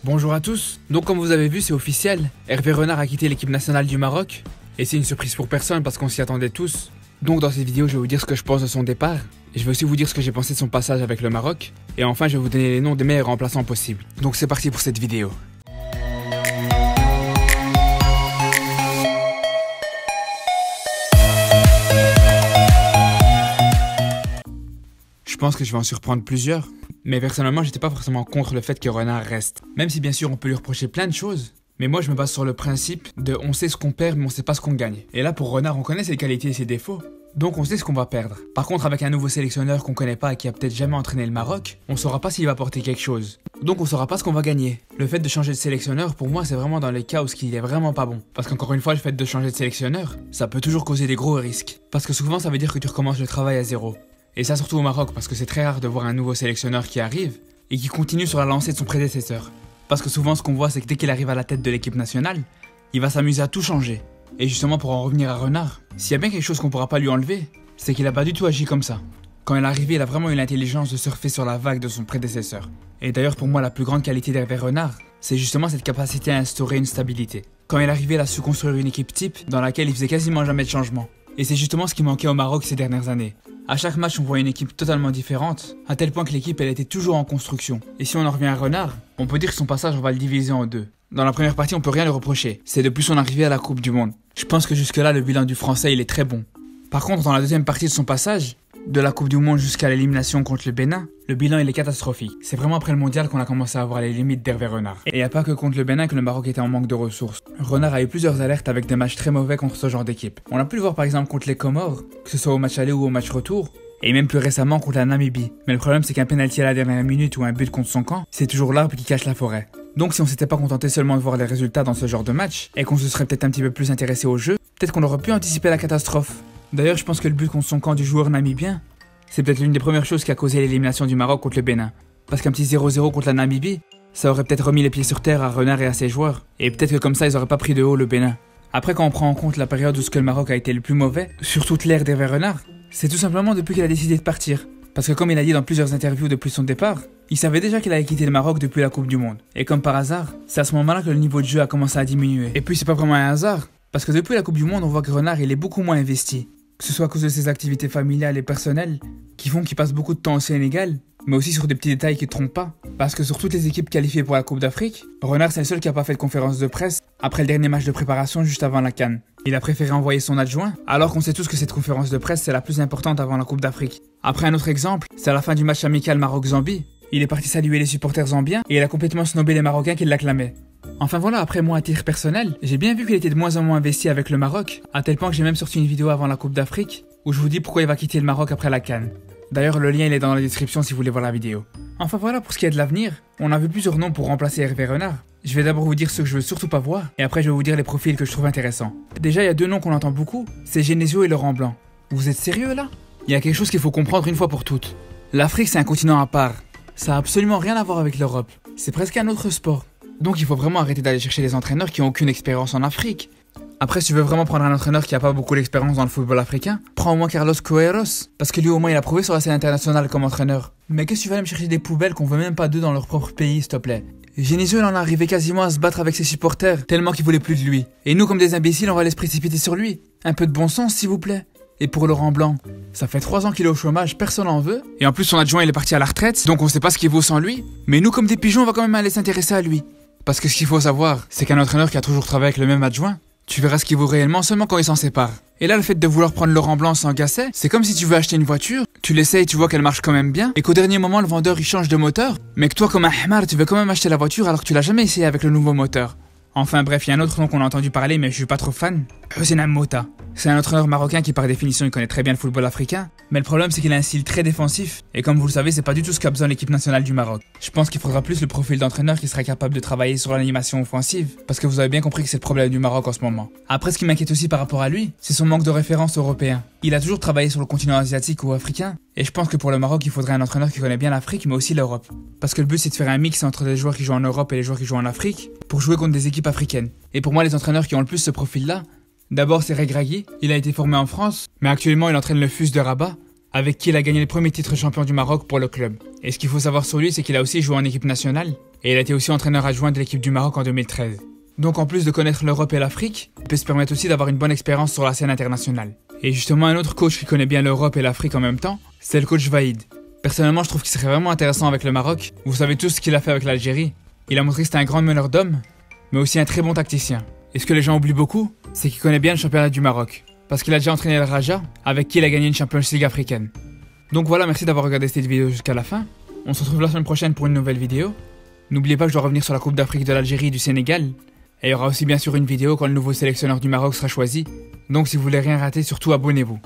Bonjour à tous, donc comme vous avez vu c'est officiel, Hervé Renard a quitté l'équipe nationale du Maroc, et c'est une surprise pour personne parce qu'on s'y attendait tous. Donc dans cette vidéo je vais vous dire ce que je pense de son départ, et je vais aussi vous dire ce que j'ai pensé de son passage avec le Maroc, et enfin je vais vous donner les noms des meilleurs remplaçants possibles. Donc c'est parti pour cette vidéo. Je pense que je vais en surprendre plusieurs, mais personnellement j'étais pas forcément contre le fait que Renard reste. Même si bien sûr on peut lui reprocher plein de choses, mais moi je me base sur le principe de on sait ce qu'on perd mais on sait pas ce qu'on gagne. Et là pour Renard on connaît ses qualités et ses défauts, donc on sait ce qu'on va perdre. Par contre avec un nouveau sélectionneur qu'on connaît pas et qui a peut-être jamais entraîné le Maroc, on saura pas s'il va apporter quelque chose. Donc on saura pas ce qu'on va gagner. Le fait de changer de sélectionneur pour moi c'est vraiment dans les cas où il est vraiment pas bon. Parce qu'encore une fois le fait de changer de sélectionneur, ça peut toujours causer des gros risques. Parce que souvent ça veut dire que tu recommences le travail à zéro. Et ça surtout au Maroc parce que c'est très rare de voir un nouveau sélectionneur qui arrive et qui continue sur la lancée de son prédécesseur. Parce que souvent ce qu'on voit c'est que dès qu'il arrive à la tête de l'équipe nationale, il va s'amuser à tout changer. Et justement pour en revenir à Renard, s'il y a bien quelque chose qu'on pourra pas lui enlever, c'est qu'il a pas du tout agi comme ça. Quand il est arrivé, il a vraiment eu l'intelligence de surfer sur la vague de son prédécesseur. Et d'ailleurs pour moi la plus grande qualité d'Hervé Renard, c'est justement cette capacité à instaurer une stabilité. Quand il est arrivé, il a su construire une équipe type dans laquelle il faisait quasiment jamais de changement. Et c'est justement ce qui manquait au Maroc ces dernières années. À chaque match, on voit une équipe totalement différente, à tel point que l'équipe elle était toujours en construction. Et si on en revient à Renard, on peut dire que son passage on va le diviser en deux. Dans la première partie, on peut rien lui reprocher. C'est depuis son arrivée à la Coupe du Monde. Je pense que jusque là, le bilan du Français il est très bon. Par contre, dans la deuxième partie de son passage, de la Coupe du Monde jusqu'à l'élimination contre le Bénin, le bilan il est catastrophique. C'est vraiment après le mondial qu'on a commencé à voir les limites d'Hervé Renard. Et il n'y a pas que contre le Bénin que le Maroc était en manque de ressources. Renard a eu plusieurs alertes avec des matchs très mauvais contre ce genre d'équipe. On a pu le voir par exemple contre les Comores, que ce soit au match aller ou au match retour, et même plus récemment contre la Namibie. Mais le problème c'est qu'un penalty à la dernière minute ou un but contre son camp, c'est toujours l'arbre qui cache la forêt. Donc si on s'était pas contenté seulement de voir les résultats dans ce genre de match, et qu'on se serait peut-être un petit peu plus intéressé au jeu, peut-être qu'on aurait pu anticiper la catastrophe. D'ailleurs je pense que le but contre son camp du joueur namibien, c'est peut-être l'une des premières choses qui a causé l'élimination du Maroc contre le Bénin. Parce qu'un petit 0-0 contre la Namibie, ça aurait peut-être remis les pieds sur terre à Renard et à ses joueurs, et peut-être que comme ça ils auraient pas pris de haut le Bénin. Après quand on prend en compte la période où ce que le Maroc a été le plus mauvais, sur toute l'ère d'Hervé Renard, c'est tout simplement depuis qu'il a décidé de partir. Parce que comme il a dit dans plusieurs interviews depuis son départ, il savait déjà qu'il allait quitter le Maroc depuis la Coupe du Monde. Et comme par hasard, c'est à ce moment-là que le niveau de jeu a commencé à diminuer. Et puis c'est pas vraiment un hasard, parce que depuis la Coupe du Monde, on voit que Renard il est beaucoup moins investi. Que ce soit à cause de ses activités familiales et personnelles, qui font qu'il passe beaucoup de temps au Sénégal, mais aussi sur des petits détails qui ne trompent pas. Parce que sur toutes les équipes qualifiées pour la Coupe d'Afrique, Renard c'est le seul qui n'a pas fait de conférence de presse après le dernier match de préparation juste avant la CAN. Il a préféré envoyer son adjoint, alors qu'on sait tous que cette conférence de presse c'est la plus importante avant la Coupe d'Afrique. Après un autre exemple, c'est à la fin du match amical Maroc-Zambie, il est parti saluer les supporters zambiens et il a complètement snobé les Marocains qui l'acclamaient. Enfin voilà, après moi à titre personnel, j'ai bien vu qu'il était de moins en moins investi avec le Maroc, à tel point que j'ai même sorti une vidéo avant la Coupe d'Afrique, où je vous dis pourquoi il va quitter le Maroc après la CAN. D'ailleurs le lien il est dans la description si vous voulez voir la vidéo. Enfin voilà, pour ce qui est de l'avenir, on a vu plusieurs noms pour remplacer Hervé Renard. Je vais d'abord vous dire ceux que je veux surtout pas voir, et après je vais vous dire les profils que je trouve intéressants. Déjà il y a deux noms qu'on entend beaucoup, c'est Genesio et Laurent Blanc. Vous êtes sérieux là? Il y a quelque chose qu'il faut comprendre une fois pour toutes. L'Afrique c'est un continent à part. Ça a absolument rien à voir avec l'Europe. C'est presque un autre sport. Donc il faut vraiment arrêter d'aller chercher des entraîneurs qui ont aucune expérience en Afrique. Après si tu veux vraiment prendre un entraîneur qui a pas beaucoup d'expérience dans le football africain, prends au moins Carlos Queiroz, parce que lui au moins il a prouvé sur la scène internationale comme entraîneur. Mais qu'est-ce que tu vas aller me chercher des poubelles qu'on veut même pas d'eux dans leur propre pays s'il te plaît? Genesio il en est arrivé quasiment à se battre avec ses supporters, tellement qu'ils voulaient plus de lui. Et nous comme des imbéciles on va aller se précipiter sur lui. Un peu de bon sens s'il vous plaît. Et pour Laurent Blanc, ça fait 3 ans qu'il est au chômage, personne n'en veut. Et en plus son adjoint il est parti à la retraite, donc on sait pas ce qu'il vaut sans lui. Mais nous comme des pigeons on va quand même aller s'intéresser à lui. Parce que ce qu'il faut savoir, c'est qu'un entraîneur qui a toujours travaillé avec le même adjoint, tu verras ce qu'il vaut réellement seulement quand il s'en sépare. Et là le fait de vouloir prendre Laurent Blanc sans gasset, c'est comme si tu veux acheter une voiture, tu l'essayes, tu vois qu'elle marche quand même bien, et qu'au dernier moment le vendeur il change de moteur, mais que toi comme un hamar tu veux quand même acheter la voiture alors que tu l'as jamais essayé avec le nouveau moteur. Enfin bref, il y a un autre nom qu'on a entendu parler mais je suis pas trop fan, Hossein Mota. C'est un entraîneur marocain qui par définition il connaît très bien le football africain, mais le problème c'est qu'il a un style très défensif, et comme vous le savez c'est pas du tout ce qu'a besoin l'équipe nationale du Maroc. Je pense qu'il faudra plus le profil d'entraîneur qui sera capable de travailler sur l'animation offensive, parce que vous avez bien compris que c'est le problème du Maroc en ce moment. Après ce qui m'inquiète aussi par rapport à lui, c'est son manque de référence européen. Il a toujours travaillé sur le continent asiatique ou africain, et je pense que pour le Maroc il faudrait un entraîneur qui connaît bien l'Afrique mais aussi l'Europe. Parce que le but c'est de faire un mix entre les joueurs qui jouent en Europe et les joueurs qui jouent en Afrique, pour jouer contre des équipes africaines. Et pour moi les entraîneurs qui ont le plus ce profil là, d'abord c'est Regragui, il a été formé en France, mais actuellement il entraîne le FUS de Rabat, avec qui il a gagné le premier titre champion du Maroc pour le club. Et ce qu'il faut savoir sur lui, c'est qu'il a aussi joué en équipe nationale, Et il a été aussi entraîneur adjoint de l'équipe du Maroc en 2013. Donc en plus de connaître l'Europe et l'Afrique, il peut se permettre aussi d'avoir une bonne expérience sur la scène internationale. Et justement un autre coach qui connaît bien l'Europe et l'Afrique en même temps, c'est le coach Vaïd. Personnellement je trouve qu'il serait vraiment intéressant avec le Maroc. Vous savez tous ce qu'il a fait avec l'Algérie. Il a montré que c'était un grand meneur d'hommes, mais aussi un très bon tacticien. Et ce que les gens oublient beaucoup, c'est qu'il connaît bien le championnat du Maroc. Parce qu'il a déjà entraîné le Raja, avec qui il a gagné une Champions League africaine. Donc voilà, merci d'avoir regardé cette vidéo jusqu'à la fin. On se retrouve la semaine prochaine pour une nouvelle vidéo. N'oubliez pas que je dois revenir sur la Coupe d'Afrique de l'Algérie et du Sénégal. Et il y aura aussi bien sûr une vidéo quand le nouveau sélectionneur du Maroc sera choisi. Donc si vous voulez rien rater, surtout abonnez-vous.